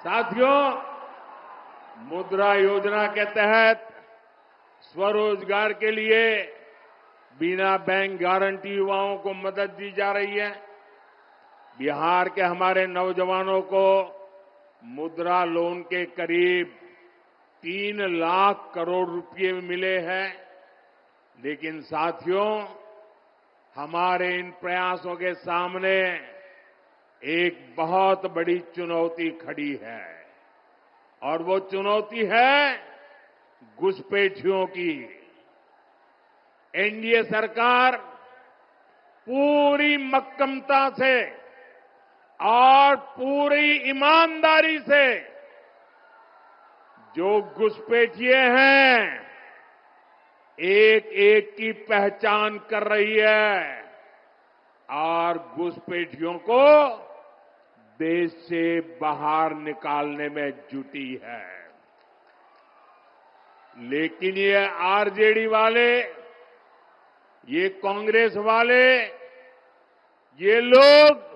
साथियों, मुद्रा योजना के तहत स्वरोजगार के लिए बिना बैंक गारंटी युवाओं को मदद दी जा रही है। बिहार के हमारे नौजवानों को मुद्रा लोन के करीब 3 लाख करोड़ रुपए मिले हैं। लेकिन साथियों, हमारे इन प्रयासों के सामने एक बहुत बड़ी चुनौती खड़ी है और वो चुनौती है घुसपैठियों की। एनडीए सरकार पूरी मक्कमता से और पूरी ईमानदारी से जो घुसपैठिए हैं, एक एक की पहचान कर रही है और घुसपैठियों को देश से बाहर निकालने में जुटी है। लेकिन ये आरजेडी वाले, ये कांग्रेस वाले, ये लोग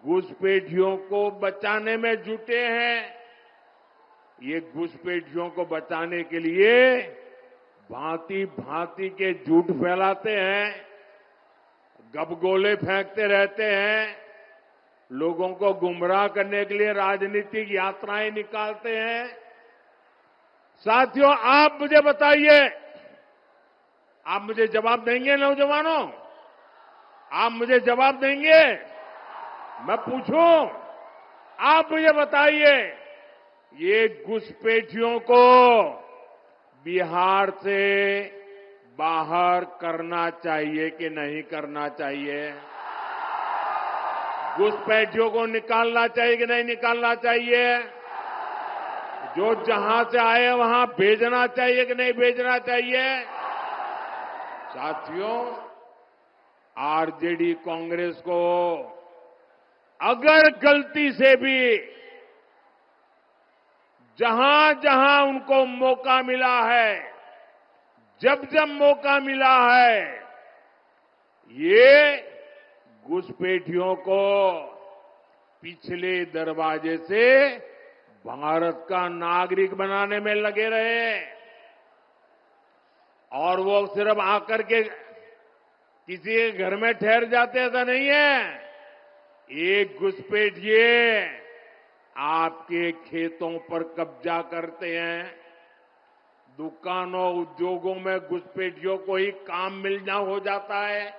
घुसपैठियों को बचाने में जुटे हैं। ये घुसपैठियों को बचाने के लिए भांति भांति के झूठ फैलाते हैं, गबगोले फेंकते रहते हैं, लोगों को गुमराह करने के लिए राजनीतिक यात्राएं निकालते हैं। साथियों, आप मुझे बताइए, आप मुझे जवाब देंगे? नौजवानों, आप मुझे जवाब देंगे? मैं पूछूं, आप मुझे बताइए, ये घुसपैठियों को बिहार से बाहर करना चाहिए कि नहीं करना चाहिए? घुसपैठियों को निकालना चाहिए कि नहीं निकालना चाहिए? जो जहां से आए वहां भेजना चाहिए कि नहीं भेजना चाहिए? साथियों, आरजेडी कांग्रेस को अगर गलती से भी जहां जहां उनको मौका मिला है, जब जब मौका मिला है, ये घुसपैठियों को पिछले दरवाजे से भारत का नागरिक बनाने में लगे रहे। और वो सिर्फ आकर के किसी के घर में ठहर जाते, ऐसा नहीं है। एक घुसपैठिए आपके खेतों पर कब्जा करते हैं। दुकानों, उद्योगों में घुसपैठियों को ही काम मिलना हो जाता है।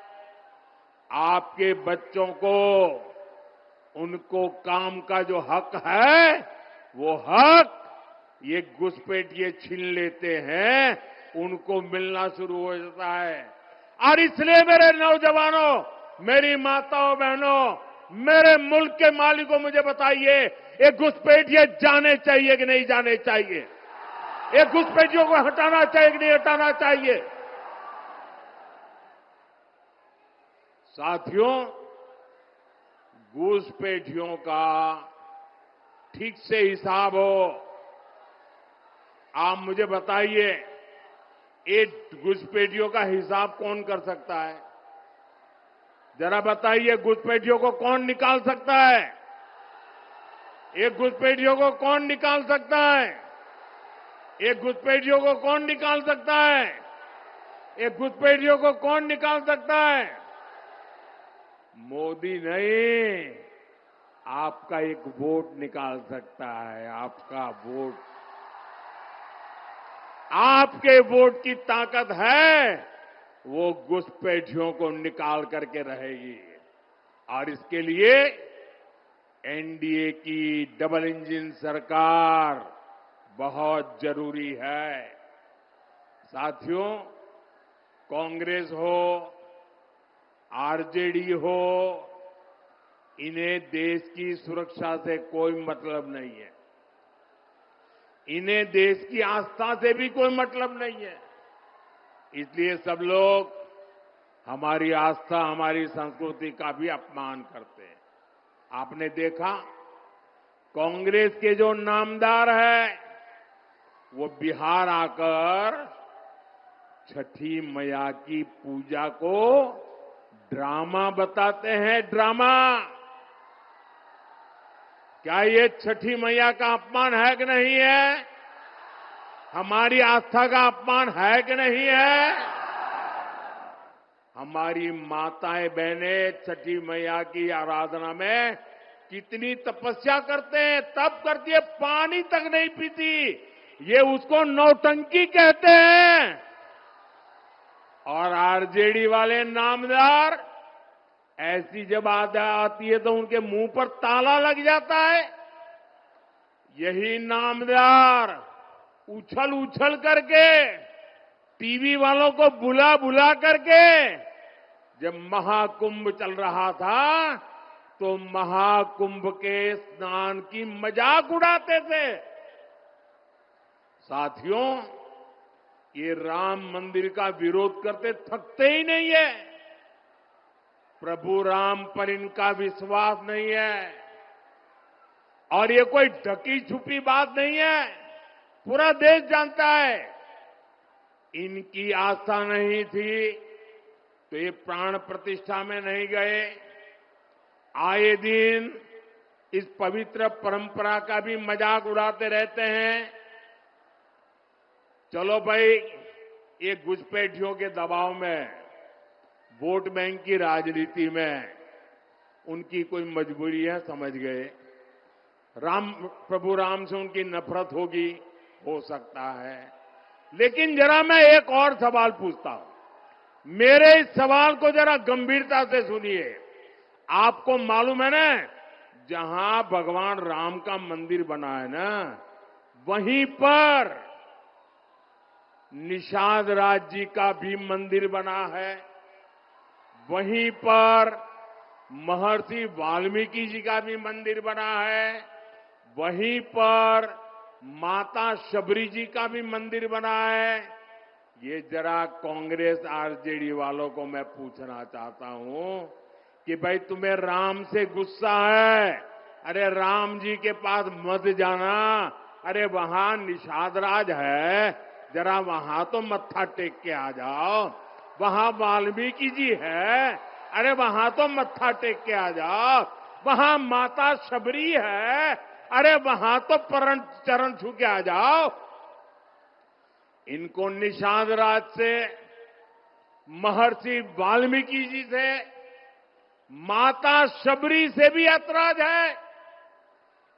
आपके बच्चों को उनको काम का जो हक है, वो हक ये घुसपैठिए छीन लेते हैं, उनको मिलना शुरू हो जाता है। और इसलिए मेरे नौजवानों, मेरी माताओं बहनों, मेरे मुल्क के मालिकों, मुझे बताइए, ये घुसपैठिए जाने चाहिए कि नहीं जाने चाहिए? ये घुसपैठियों को हटाना चाहिए कि नहीं हटाना चाहिए? साथियों, घुसपैठियों का ठीक से हिसाब हो। आप मुझे बताइए, ये घुसपैठियों का हिसाब कौन कर सकता है? जरा बताइए, घुसपैठियों को कौन निकाल सकता है? ये घुसपैठियों को कौन निकाल सकता है? ये घुसपैठियों को कौन निकाल सकता है? ये घुसपैठियों को कौन निकाल सकता है? मोदी नहीं, आपका एक वोट निकाल सकता है। आपका वोट, आपके वोट की ताकत है, वो घुसपैठियों को निकाल करके रहेगी। और इसके लिए एनडीए की डबल इंजन सरकार बहुत जरूरी है। साथियों, कांग्रेस हो, आरजेडी हो, इन्हें देश की सुरक्षा से कोई मतलब नहीं है। इन्हें देश की आस्था से भी कोई मतलब नहीं है। इसलिए सब लोग हमारी आस्था, हमारी संस्कृति का भी अपमान करते हैं। आपने देखा, कांग्रेस के जो नामदार है, वो बिहार आकर छठी मैया की पूजा को ड्रामा बताते हैं, ड्रामा। क्या ये छठी मैया का अपमान है कि नहीं है? हमारी आस्था का अपमान है कि नहीं है? हमारी माताएं बहनें छठी मैया की आराधना में कितनी तपस्या करते हैं, तब करती है, पानी तक नहीं पीती। ये उसको नौटंकी कहते हैं। और आरजेडी वाले नामदार ऐसी जब आती है तो उनके मुंह पर ताला लग जाता है। यही नामदार उछल उछल करके टीवी वालों को बुला बुला करके जब महाकुंभ चल रहा था तो महाकुंभ के स्नान की मजाक उड़ाते थे। साथियों, ये राम मंदिर का विरोध करते थकते ही नहीं है। प्रभु राम पर इनका विश्वास नहीं है और ये कोई ढकी छुपी बात नहीं है, पूरा देश जानता है। इनकी आस्था नहीं थी तो ये प्राण प्रतिष्ठा में नहीं गए। आए दिन इस पवित्र परंपरा का भी मजाक उड़ाते रहते हैं। चलो भाई, ये घुसपैठियों के दबाव में, वोट बैंक की राजनीति में उनकी कोई मजबूरी है, समझ गए। प्रभु राम से उनकी नफरत होगी, हो सकता है। लेकिन जरा मैं एक और सवाल पूछता हूं। मेरे इस सवाल को जरा गंभीरता से सुनिए। आपको मालूम है ना, जहां भगवान राम का मंदिर बना है ना, वहीं पर निषाद राज जी का भी मंदिर बना है। वहीं पर महर्षि वाल्मीकि जी का भी मंदिर बना है। वहीं पर माता शबरी जी का भी मंदिर बना है। ये जरा कांग्रेस आरजेडी वालों को मैं पूछना चाहता हूं कि भाई, तुम्हें राम से गुस्सा है? अरे राम जी के पास मत जाना। अरे वहां निषाद राज है, जरा वहां तो मत्था टेक के आ जाओ। वहां वाल्मीकि जी है, अरे वहां तो मत्था टेक के आ जाओ। वहां माता शबरी है, अरे वहां तो चरण छू के आ जाओ। इनको निषाद राज से, महर्षि वाल्मीकि जी से, माता शबरी से भी ऐतराज है।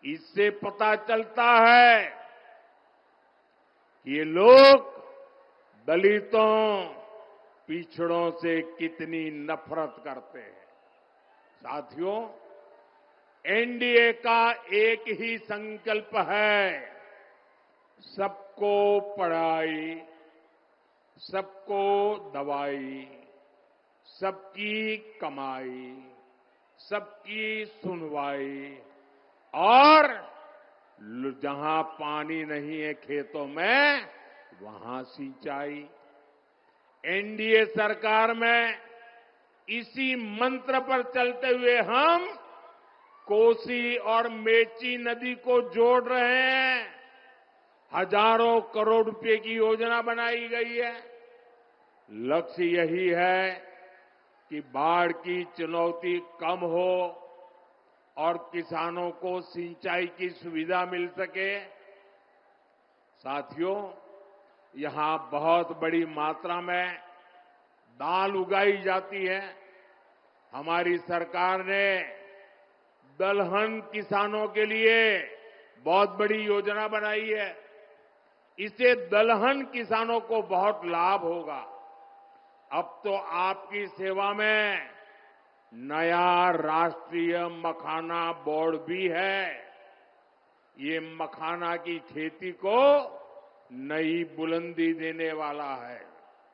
इससे पता चलता है कि ये लोग दलितों, पिछड़ों से कितनी नफरत करते हैं। साथियों, एनडीए का एक ही संकल्प है, सबको पढ़ाई, सबको दवाई, सबकी कमाई, सबकी सुनवाई, और जहां पानी नहीं है खेतों में, वहां सिंचाई। एनडीए सरकार में इसी मंत्र पर चलते हुए हम कोसी और मेची नदी को जोड़ रहे हैं। हजारों करोड़ रुपए की योजना बनाई गई है। लक्ष्य यही है कि बाढ़ की चुनौती कम हो और किसानों को सिंचाई की सुविधा मिल सके। साथियों, यहां बहुत बड़ी मात्रा में दाल उगाई जाती है। हमारी सरकार ने दलहन किसानों के लिए बहुत बड़ी योजना बनाई है। इससे दलहन किसानों को बहुत लाभ होगा। अब तो आपकी सेवा में नया राष्ट्रीय मखाना बोर्ड भी है। ये मखाना की खेती को नई बुलंदी देने वाला है।